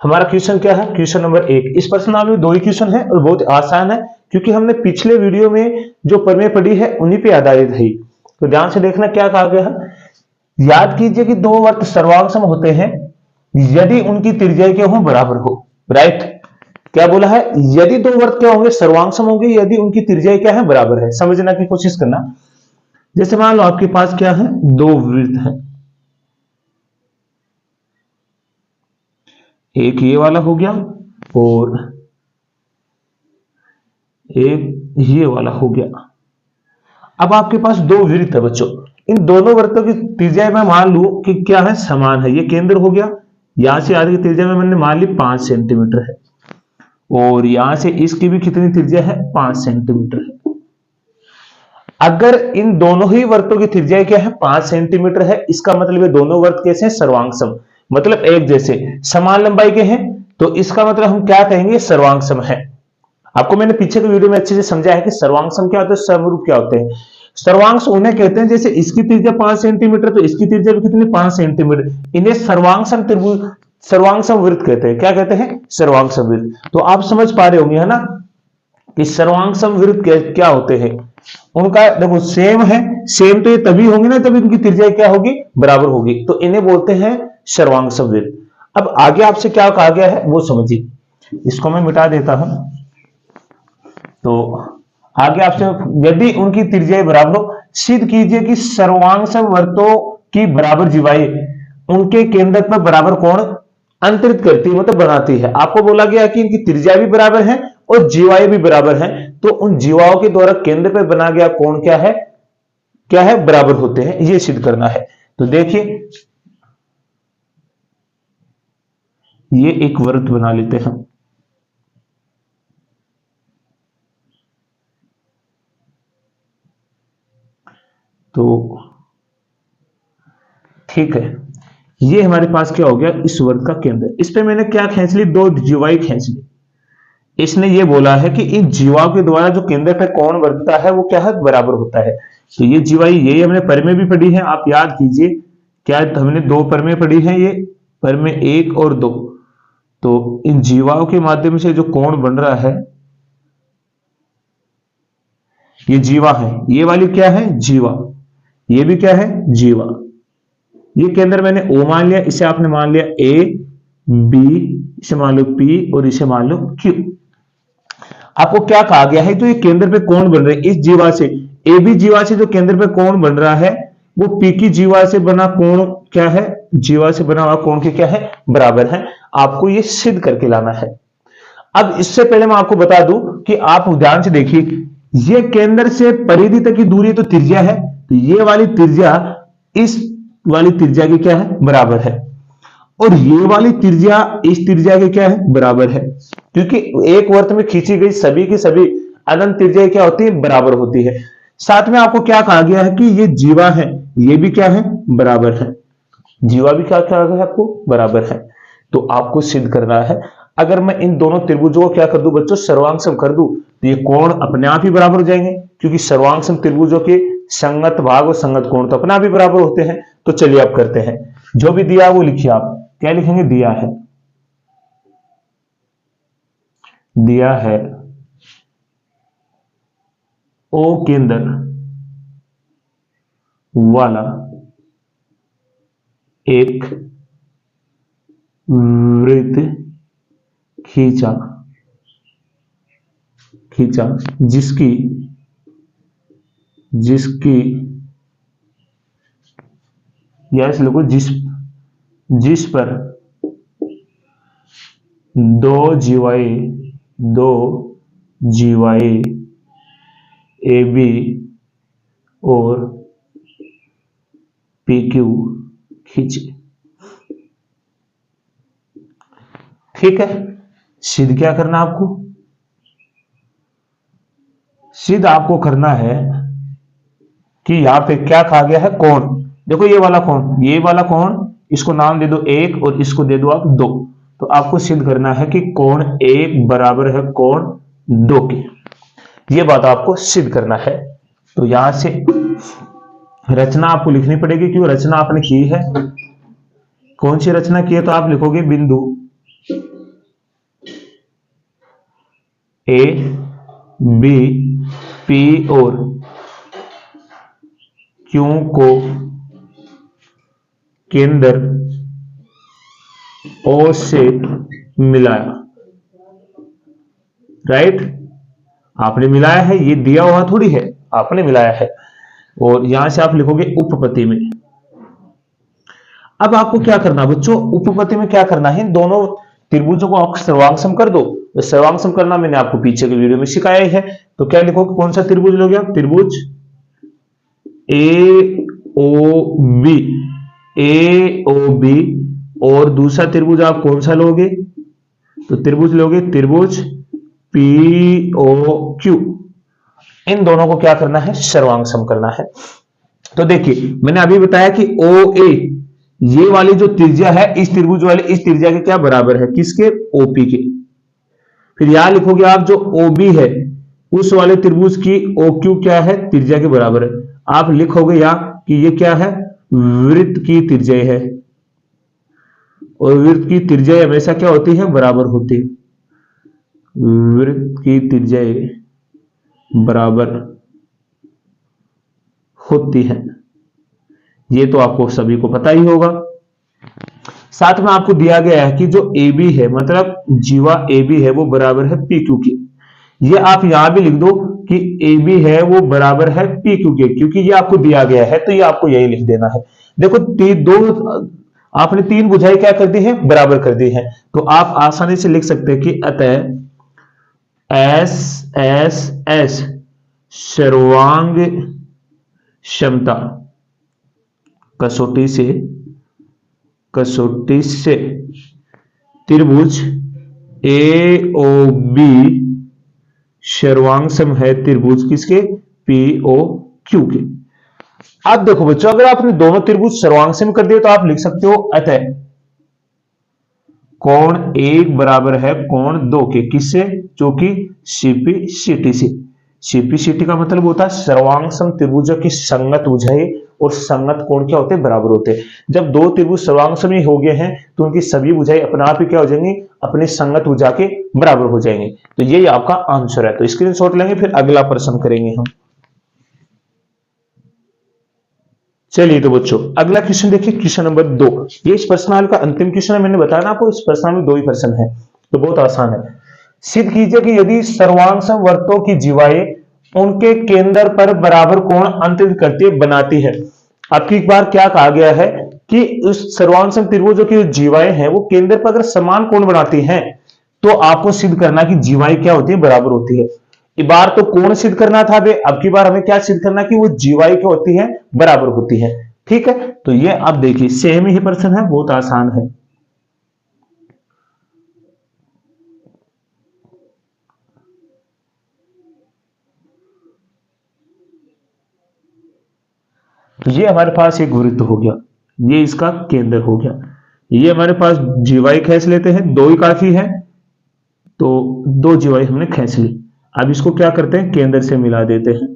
हमारा क्वेश्चन क्या है, क्वेश्चन नंबर 1। इस प्रश्नावली में 2 ही क्वेश्चन है और बहुत आसान है, क्योंकि हमने पिछले वीडियो में जो प्रमेय पढ़ी है उन्हीं पे आधारित है। तो ध्यान से देखना क्या कहा गया है। याद कीजिए कि 2 वृत्त सर्वांग होते हैं यदि उनकी त्रिज्या क्या हो, बराबर हो। राइट, क्या बोला है, यदि 2 वृत्त क्या होंगे, सर्वांग होंगे यदि उनकी त्रिज्या क्या है, बराबर है। समझने की कोशिश करना। जैसे मान लो आपके पास क्या है, 2 वृत्त है, एक ये वाला हो गया और एक ये वाला हो गया। अब आपके पास 2 वृत्त है बच्चों, इन दोनों वृत्तों की त्रिज्या मैं मान लूं कि क्या है, समान है। ये केंद्र हो गया, यहां से आगे की त्रिज्या में मैंने मान ली 5 सेंटीमीटर है, और यहां से इसकी भी कितनी त्रिज्या है, 5 सेंटीमीटर है। अगर इन दोनों ही वृत्तों की त्रिज्या क्या है, 5 सेंटीमीटर है, इसका मतलब ये दोनों वृत्त कैसे हैं, सर्वांग सम, मतलब एक जैसे समान लंबाई के हैं, तो इसका मतलब हम क्या कहेंगे, सर्वांग सम है। आपको मैंने पीछे के वीडियो में अच्छे से समझाया है कि सर्वांग सम क्या होता है, समरूप क्या होते हैं। सर्वांश उन्हें कहते हैं जैसे इसकी त्रिज्या 5 सेंटीमीटर तो इसकी त्रिज्या भी कितनी, 5 सेंटीमीटर, इन्हें सर्वांगसम त्रिभुज, सर्वांगसम वृत्त कहते हैं। क्या कहते हैं, सर्वांगसम वृत्त। तो आप समझ पा रहे होंगे है ना कि सर्वांगसम वृत्त क्या होते हैं। उनका देखो सेम है, सेम तो ये तभी होंगे ना तभी उनकी त्रिज्या क्या होगी, बराबर होगी, तो इन्हें बोलते हैं सर्वांगसम वृत्त। अब आगे आपसे क्या कहा गया है वो समझिए, इसको मैं मिटा देता हूं। तो आगे आपसे, यदि उनकी त्रिज्या बराबर हो, सिद्ध कीजिए कि सर्वांगसम वृत्तों की बराबर जीवाएं उनके केंद्र पर बराबर कोण अंतरित करती है, मतलब बनाती है। आपको बोला गया कि इनकी त्रिज्या भी बराबर है और जीवाएं भी बराबर हैं, तो उन जीवाओं के द्वारा केंद्र पर बना गया कोण क्या है, क्या है, बराबर होते हैं, ये सिद्ध करना है। तो देखिए ये एक वृत्त बना लेते हैं, तो ठीक है, ये हमारे पास क्या हो गया, इस वृत्त का केंद्र। इस पे मैंने क्या खींच ली, 2 जीवाएं खींच ली। इसने ये बोला है कि इन जीवाओं के द्वारा जो केंद्र पे कोण बनता है वो क्या है, बराबर होता है। तो ये जीवाएं, ये हमने प्रमेय भी पढ़ी है, आप याद कीजिए, क्या हमने 2 प्रमेय पढ़ी है, ये प्रमेय 1 और 2। तो इन जीवाओं के माध्यम से जो कोण बन रहा है, ये जीवा है, ये वाली क्या है, जीवा, ये भी क्या है, जीवा। ये केंद्र मैंने O मान लिया, इसे आपने मान लिया A, B, इसे मान लो P और इसे मान लो Q। आपको क्या कहा गया है, तो ये केंद्र पे कोण बन रहे हैं इस जीवा से, AB जीवा से जो केंद्र पे कोण बन रहा है वो P की जीवा से बना कोण क्या है, जीवा से बना हुआ कोण के क्या है, बराबर है। आपको ये सिद्ध करके लाना है। अब इससे पहले मैं आपको बता दूं कि आप ध्यान से देखिए, ये केंद्र से परिधि तक की दूरी तो त्रिज्या है, तो ये वाली त्रिज्या इस वाली त्रिज्या की क्या है, बराबर है, और ये वाली त्रिज्या इस त्रिज्या के क्या है, बराबर है, क्योंकि एक वृत्त में खींची गई सभी की सभी अनंत त्रिज्या क्या होती है, बराबर होती है। साथ में आपको क्या कहा गया है कि ये जीवा है, ये भी क्या है, बराबर है, जीवा भी क्या कहा गया है आपको, बराबर है। तो आपको सिद्ध करना है, अगर मैं इन दोनों त्रिभुजों को क्या कर दूं बच्चों, सर्वांगसम कर दूं, तो ये कोण अपने आप ही बराबर हो जाएंगे, क्योंकि सर्वांगसम त्रिभुजों के संगत भाग और संगत कोण तो अपने आप ही बराबर होते हैं। तो चलिए अब करते हैं, जो भी दिया वो लिखिए, आप क्या लिखेंगे, दिया है, दिया है O केंद्र वाला एक वृत्त खींचा जिसकी या इस लोगों जिस पर दो जीवाएं AB और PQ खींचे। ठीक है, सिद्ध क्या करना आपको, सिद्ध आपको करना है कि यहां पे क्या कहा गया है, कोण। देखो ये वाला कोण, इसको नाम दे दो 1 और इसको दे दो आप 2। तो आपको सिद्ध करना है कि कोण 1 बराबर है कोण 2 के, ये बात आपको सिद्ध करना है। तो यहां से रचना आपको लिखनी पड़ेगी, क्यों रचना आपने की है, कौन सी रचना की है, तो आप लिखोगे बिंदु ए बी पी और क्यू को केंद्र ओ से मिलाया, राइट। आपने मिलाया है, ये दिया हुआ थोड़ी है, आपने मिलाया है। और यहां से आप लिखोगे उपपत्ति में। अब आपको क्या करना बच्चों, उपपत्ति में क्या करना है, दोनों त्रिभुजों को आप सर्वांगसम कर दो। तो सर्वांगसम करना मैंने आपको पीछे के वीडियो में सिखाया ही है। तो क्या लिखोगे, कौन सा त्रिभुज लोगे आप, त्रिभुज ए ओ बी, ए ओ बी, और दूसरा त्रिभुज आप कौन सा लोगे, तो त्रिभुज लोगे त्रिभुज पी ओ क्यू। इन दोनों को क्या करना है, सर्वांगसम करना है। तो देखिए मैंने अभी बताया कि ओ ए, ये वाली जो त्रिज्या है इस त्रिभुज वाले इस त्रिज्या के क्या बराबर है, किसके, ओपी के। फिर यहां लिखोगे आप जो ओबी है उस वाले त्रिभुज की ओ क्यू क्या है, त्रिज्या के बराबर है। आप लिखोगे यहां कि ये क्या है, वृत्त की त्रिज्या है, और वृत्त की त्रिज्या हमेशा क्या होती है, बराबर होती है। वृत्त की त्रिज्या बराबर होती है, ये तो आपको सभी को पता ही होगा। साथ में आपको दिया गया है कि जो AB है, मतलब जीवा AB है, वो बराबर है PQ के। ये आप यहां भी लिख दो कि AB है वो बराबर है PQ के, क्योंकि ये आपको दिया गया है, तो ये आपको यही लिख देना है। देखो आपने तीन भुजाएं क्या कर दी है, बराबर कर दी है। तो आप आसानी से लिख सकते हैं कि अतः S सर्वांग क्षमता कसौटी से त्रिभुज AOB सर्वांगसम है त्रिभुज किसके, POQ के। अब देखो बच्चों, अगर आपने दोनों त्रिभुज सर्वांगसम कर दिए तो आप लिख सकते हो अतः कोण 1 बराबर है कोण 2 के, किससे, जो कि CPCT से। CPCT का मतलब होता है सर्वांगसम त्रिभुजों की संगत भुजाएं और संगत कोण क्या होते हैं, बराबर होते हैं। जब दो त्रिभुज सर्वांगसम ही हो गए हैं तो उनकी सभी भुजाएं अपने आप ही क्या हो जाएंगी, अपनी संगत भुजा के बराबर हो जाएंगे। तो यही आपका आंसर है। तो स्क्रीनशॉट लेंगे, फिर अगला प्रश्न करेंगे हम। चलिए तो बच्चों अगला क्वेश्चन देखिए, क्वेश्चन नंबर 2। ये इस प्रश्नावली का अंतिम क्वेश्चन है। मैंने बताया ना आपको इस प्रश्नावली में 2 ही प्रश्न है, तो बहुत आसान है। सिद्ध कीजिए कि यदि सर्वांगसम वृत्तों की जीवाएं उनके केंद्र पर बराबर कोण अंतरित करती बनाती है। अब की बार क्या कहा गया है कि उस सर्वांगसम त्रिभुजों की जो जीवाएं हैं वो केंद्र पर अगर समान कोण बनाती हैं तो आपको सिद्ध करना कि जीवाएं क्या होती है, बराबर होती है। इस बार तो कोण सिद्ध करना था, अब की बार हमें क्या सिद्ध करना कि वो जीवाएं क्या होती है, बराबर होती है। ठीक है, तो ये आप देखिए सेम ही प्रश्न है, बहुत आसान है। तो ये हमारे पास एक वृत्त हो गया, ये इसका केंद्र हो गया। ये हमारे पास जीवाई खींच लेते हैं, 2 ही काफी है, तो 2 जीवाई हमने खींच ली। अब इसको क्या करते हैं, केंद्र से मिला देते हैं।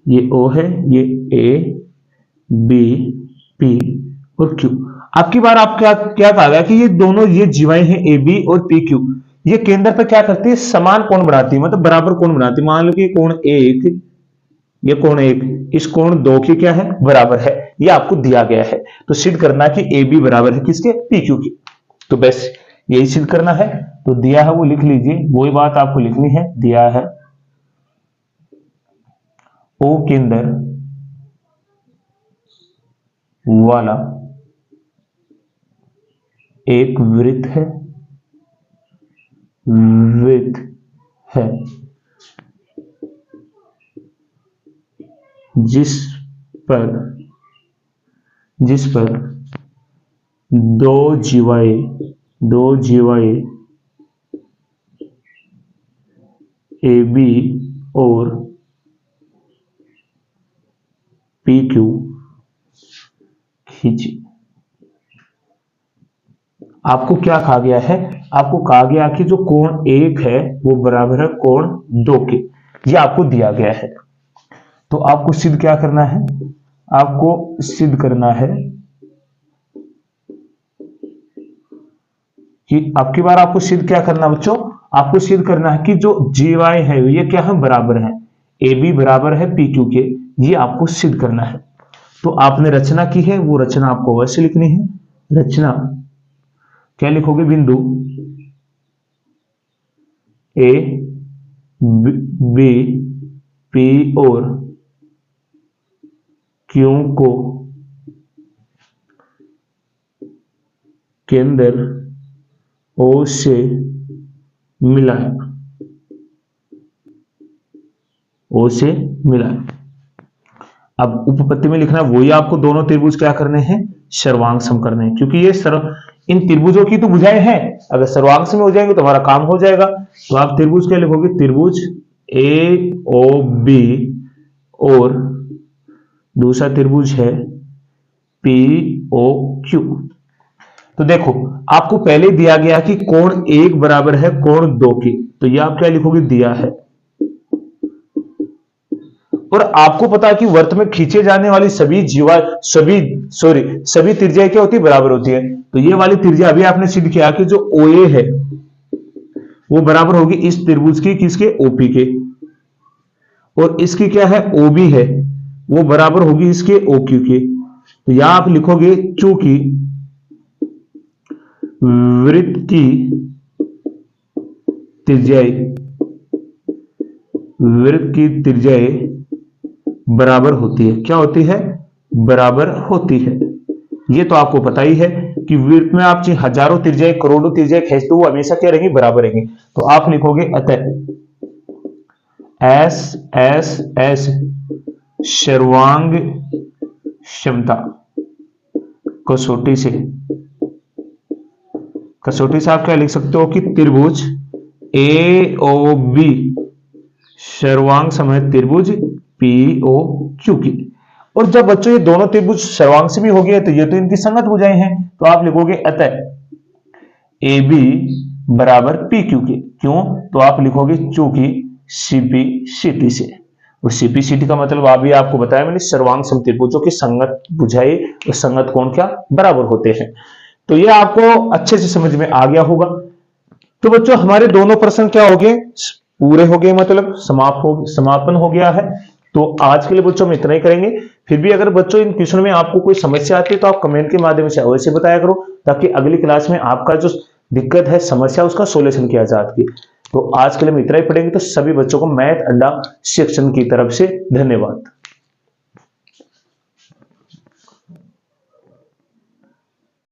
ये O है, ये A B P और Q। अब की बार आप क्या क्या कहा गया कि ये दोनों ये जीवाएं हैं AB और PQ, ये केंद्र पर क्या करती है, समान कोण बनाती है, मतलब बराबर कोण बनाती है। मान लो कि कोण 1, ये कोण 1 इस कोण 2 की क्या है, बराबर है। ये आपको दिया गया है, तो सिद्ध करना कि AB बराबर है किसके, PQ की। तो बस यही सिद्ध करना है। तो दिया है वो लिख लीजिए, वही बात आपको लिखनी है। दिया है O केंद्र वाला एक वृत्त है जिस पर दो जीवाएं AB और PQ खींची। आपको क्या कहा गया है, आपको कहा गया कि जो कोण 1 है वो बराबर है कोण 2 के, ये आपको दिया गया है। तो आपको सिद्ध क्या करना है, आपको सिद्ध करना है कि आपकी बार आपको सिद्ध क्या करना बच्चों, आपको सिद्ध करना है कि जो जी वाई है ये क्या है, बराबर है ए बी बराबर है पी क्यू के, ये आपको सिद्ध करना है। तो आपने रचना की है, वो रचना आपको वैसे लिखनी है। रचना क्या लिखोगे, बिंदु ए बी पी और क्यू को केंद्र ओ से मिलाएं, ओ से मिलाएं। अब उपपत्ति में लिखना वही आपको दोनों त्रिभुज क्या करने हैं, सर्वांग सम करने हैं, क्योंकि ये इन त्रिभुजों की तो भुजाएं हैं, अगर सर्वांग सम में हो जाएंगे तो हमारा काम हो जाएगा। तो आप त्रिभुज क्या लिखोगे, त्रिभुज ए ओ बी और दूसरा त्रिभुज है पी ओ क्यू। तो देखो आपको पहले दिया गया कि कोण 1 बराबर है कोण 2 की, तो ये आप क्या लिखोगे, दिया है। और आपको पता है कि वृत्त में खींचे जाने वाली सभी त्रिज्या क्या होती है, बराबर होती है। तो ये वाली त्रिज्या अभी आपने सिद्ध किया कि जो OA है वो बराबर होगी इस त्रिभुज की, किसके, OP के, और इसकी क्या है, OB है, वो बराबर होगी इसके OQ के। तो यहां आप लिखोगे चूंकि वृत्त की त्रिज्याएं बराबर होती है, क्या होती है, बराबर होती है। ये तो आपको पता ही है कि वृत्त में आप हजारों त्रिज्याएं करोड़ों त्रिज्याएं खींच तो वो हमेशा क्या रहेंगी, बराबर रहेंगी। तो आप लिखोगे अतः एस एस एस सर्वांग क्षमता कसौटी से आप क्या लिख सकते हो कि त्रिभुज ए ओ बी सर्वांग सम है त्रिभुज पी ओ क्यू की। और जब बच्चों ये दोनों त्रिभुज सर्वांग से भी हो गए तो ये तो इनकी संगत भुजाएं हैं, तो आप लिखोगे अतः ए बी बराबर पी क्यू के। क्यों, तो आप लिखोगे चूंकि सीपी सीटी से, और सीपी सीटी का मतलब अभी आपको बताया मैंने, सर्वांग सम त्रिभुजों की संगत भुजाएं और संगत कोण क्या बराबर होते हैं। तो ये आपको अच्छे से समझ में आ गया होगा। तो बच्चों हमारे दोनों प्रश्न क्या हो गए, पूरे हो गए, मतलब समापन हो गया है। तो आज के लिए बच्चों हम इतना ही करेंगे। फिर भी अगर बच्चों इन क्वेश्चन में आपको कोई समस्या आती है तो आप कमेंट के माध्यम से अवश्य बताया करो, ताकि अगली क्लास में आपका जो दिक्कत है, समस्या, उसका सोल्यूशन किया जा सके। तो आज के लिए हम इतना ही पढ़ेंगे। तो सभी बच्चों को मैथ अड्डा सेक्शन की तरफ से धन्यवाद।